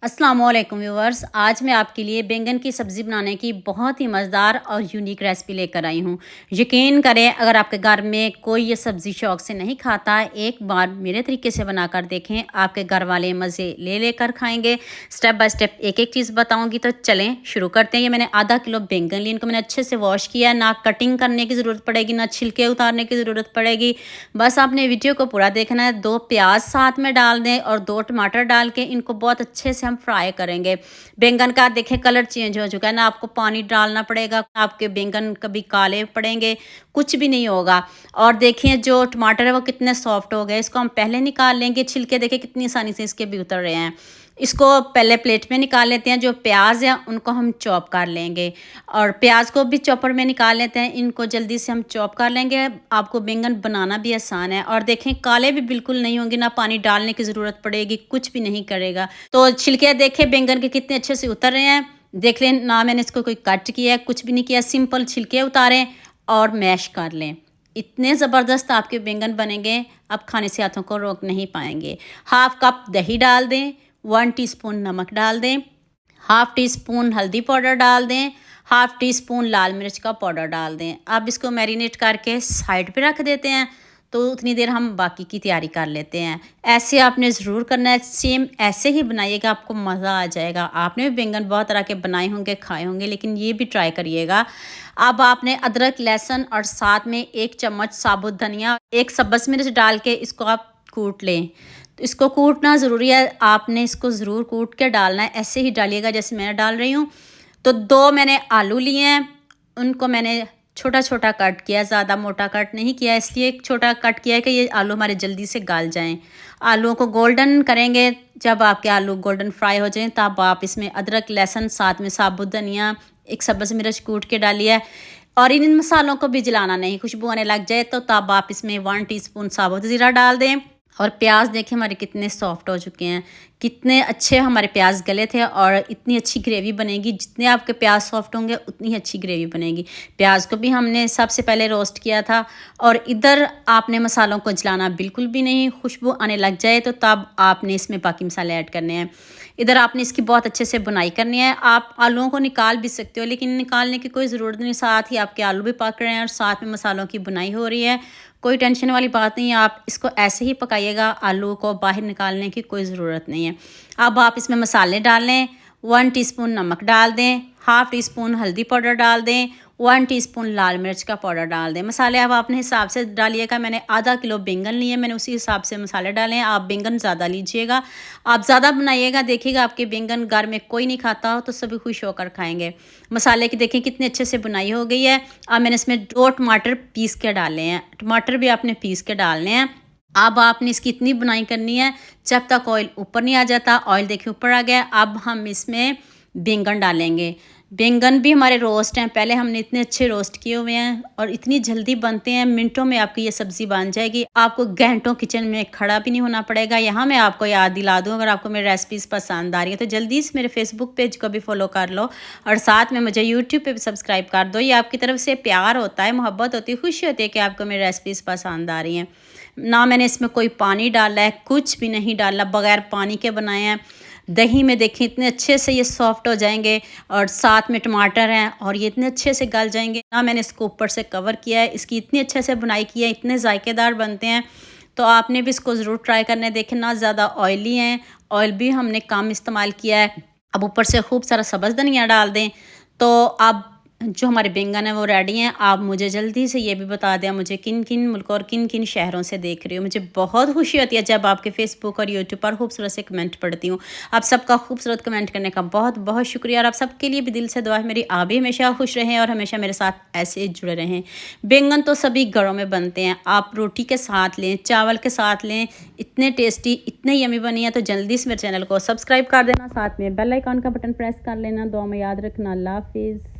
अस्सलामुअलैकुम व्यूवर्स, आज मैं आपके लिए बैंगन की सब्ज़ी बनाने की बहुत ही मज़ेदार और यूनिक रेसिपी लेकर आई हूँ। यकीन करें, अगर आपके घर में कोई ये सब्ज़ी शौक़ से नहीं खाता, एक बार मेरे तरीके से बनाकर देखें, आपके घर वाले मज़े ले लेकर खाएंगे। स्टेप बाय स्टेप एक एक चीज़ बताऊँगी, तो चलें शुरू करते हैं। ये मैंने आधा किलो बैंगन लिए, इनको मैंने अच्छे से वॉश किया। ना कटिंग करने की ज़रूरत पड़ेगी, ना छिलके उतारने की ज़रूरत पड़ेगी। बस आपने वीडियो को पूरा देखना है। 2 प्याज साथ में डाल दें और 2 टमाटर डाल के इनको बहुत अच्छे से हम फ्राई करेंगे। बैंगन का देखें कलर चेंज हो चुका है ना, आपको पानी डालना पड़ेगा, आपके बैंगन कभी काले पड़ेंगे, कुछ भी नहीं होगा। और देखिए जो टमाटर है वो कितने सॉफ्ट हो गए, इसको हम पहले निकाल लेंगे। छिलके देखें कितनी आसानी से इसके भी उतर रहे हैं। इसको पहले प्लेट में निकाल लेते हैं। जो प्याज है उनको हम चॉप कर लेंगे और प्याज को भी चॉपर में निकाल लेते हैं। इनको जल्दी से हम चॉप कर लेंगे। आपको बैंगन बनाना भी आसान है। और देखें काले भी बिल्कुल नहीं होंगे, ना पानी डालने की ज़रूरत पड़ेगी, कुछ भी नहीं करेगा। तो छिलके देखें बैंगन के कितने अच्छे से उतर रहे हैं। देख लें ना, मैंने इसको कोई कट किया है, कुछ भी नहीं किया, सिंपल छिलके उतारें और मैश कर लें। इतने ज़बरदस्त आपके बैंगन बनेंगे, आप खाने से हाथों को रोक नहीं पाएंगे। हाफ कप दही डाल दें, 1 टीस्पून नमक डाल दें, हाफ टी स्पून हल्दी पाउडर डाल दें, हाफ टी स्पून लाल मिर्च का पाउडर डाल दें। अब इसको मैरिनेट करके साइड पे रख देते हैं। तो उतनी देर हम बाकी की तैयारी कर लेते हैं। ऐसे आपने ज़रूर करना है, सेम ऐसे ही बनाइएगा, आपको मज़ा आ जाएगा। आपने भी बैंगन बहुत तरह के बनाए होंगे, खाए होंगे, लेकिन ये भी ट्राई करिएगा। अब आपने अदरक, लहसुन और साथ में 1 चम्मच साबुत धनिया, 1 सब्ज़ मिर्च डाल के इसको आप कूट लें। तो इसको कूटना ज़रूरी है, आपने इसको ज़रूर कूट के डालना है। ऐसे ही डालिएगा जैसे मैं डाल रही हूँ। तो 2 मैंने आलू लिए हैं, उनको मैंने छोटा छोटा कट किया, ज़्यादा मोटा कट नहीं किया, इसलिए छोटा कट किया है कि ये आलू हमारे जल्दी से गल जाएं। आलूओं को गोल्डन करेंगे। जब आपके आलू गोल्डन फ्राई हो जाएं, तब आप इसमें अदरक, लहसुन, साथ में साबुत धनिया, 1 सब्ज़ मिर्च कूट के डालिए। और इन मसालों को भी जलाना नहीं, खुशबू आने लग जाए तो तब आप इसमें 1 टीस्पून साबुत ज़ीरा डाल दें। और प्याज देखें हमारे कितने सॉफ्ट हो चुके हैं, कितने अच्छे हमारे प्याज गले थे। और इतनी अच्छी ग्रेवी बनेगी, जितने आपके प्याज सॉफ्ट होंगे उतनी अच्छी ग्रेवी बनेगी। प्याज को भी हमने सबसे पहले रोस्ट किया था। और इधर आपने मसालों को जलाना बिल्कुल भी नहीं, खुशबू आने लग जाए तो तब आपने इसमें बाकी मसाले ऐड करने हैं। इधर आपने इसकी बहुत अच्छे से बुनाई करनी है। आप आलूओं को निकाल भी सकते हो, लेकिन निकालने की कोई ज़रूरत नहीं, साथ ही आपके आलू भी पक रहे हैं और साथ में मसालों की बुनाई हो रही है। कोई टेंशन वाली बात नहीं है, आप इसको ऐसे ही पकाइएगा, आलू को बाहर निकालने की कोई ज़रूरत नहीं है। अब आप इसमें मसाले डाल लें। 1 टीस्पून नमक डाल दें, हाफ टी स्पून हल्दी पाउडर डाल दें, 1 टीस्पून लाल मिर्च का पाउडर डाल दें। मसाले अब अपने हिसाब से डालिएगा। मैंने आधा किलो बैंगन लिए, मैंने उसी हिसाब से मसाले डाले हैं। आप बैंगन ज़्यादा लीजिएगा, आप ज़्यादा बनाइएगा। देखिएगा आपके बैंगन घर में कोई नहीं खाता हो तो सभी खुश होकर खाएंगे। मसाले की देखिए कितने अच्छे से बुनाई हो गई है। अब मैंने इसमें 2 टमाटर पीस के डाले हैं, टमाटर भी आपने पीस के डालने हैं। अब आपने इसकी इतनी बुनाई करनी है जब तक ऑयल ऊपर नहीं आ जाता। ऑयल देखिए ऊपर आ गया। अब हम इसमें बैंगन डालेंगे। बैंगन भी हमारे रोस्ट हैं, पहले हमने इतने अच्छे रोस्ट किए हुए हैं और इतनी जल्दी बनते हैं, मिनटों में आपकी ये सब्ज़ी बन जाएगी। आपको घंटों किचन में खड़ा भी नहीं होना पड़ेगा। यहाँ मैं आपको याद दिला दूँ, अगर आपको मेरी रेसिपीज़ पसंद आ रही है तो जल्दी से मेरे फेसबुक पेज को भी फॉलो कर लो और साथ में मुझे यूट्यूब पे भी सब्सक्राइब कर दो। ये आपकी तरफ से प्यार होता है, मोहब्बत होती है, खुशी होती है कि आपको मेरी रेसिपीज़ पसंद आ रही हैं। ना मैंने इसमें कोई पानी डाला है, कुछ भी नहीं डाला, बगैर पानी के बनाए हैं। दही में देखें इतने अच्छे से ये सॉफ्ट हो जाएंगे और साथ में टमाटर हैं और ये इतने अच्छे से गल जाएंगे। ना मैंने इसको ऊपर से कवर किया है, इसकी इतनी अच्छे से बुनाई की है, इतने जायकेदार बनते हैं। तो आपने भी इसको ज़रूर ट्राई करना है। देखें ना ज़्यादा ऑयली हैं, ऑयल भी हमने कम इस्तेमाल किया है। अब ऊपर से खूब सारा सब्ज़ धनिया डाल दें। तो अब जो हमारे बैंगन है वो रेडी हैं। आप मुझे जल्दी से ये भी बता दें मुझे किन किन मुल्क और किन किन शहरों से देख रही हो। मुझे बहुत खुशी होती है जब आपके फेसबुक और यूट्यूब पर खूबसूरत से कमेंट पढ़ती हूँ। आप सबका खूबसूरत कमेंट करने का बहुत बहुत शुक्रिया। और आप सबके लिए भी दिल से दुआ है मेरी, आप भी हमेशा खुश रहें और हमेशा मेरे साथ ऐसे जुड़े रहें। बैंगन तो सभी घरों में बनते हैं, आप रोटी के साथ लें, चावल के साथ लें, इतने टेस्टी, इतने यमी बनी है। तो जल्दी से मेरे चैनल को सब्सक्राइब कर देना, साथ में बेल आइकॉन का बटन प्रेस कर लेना। दुआ में याद रखना। अल्लाह हाफिज़।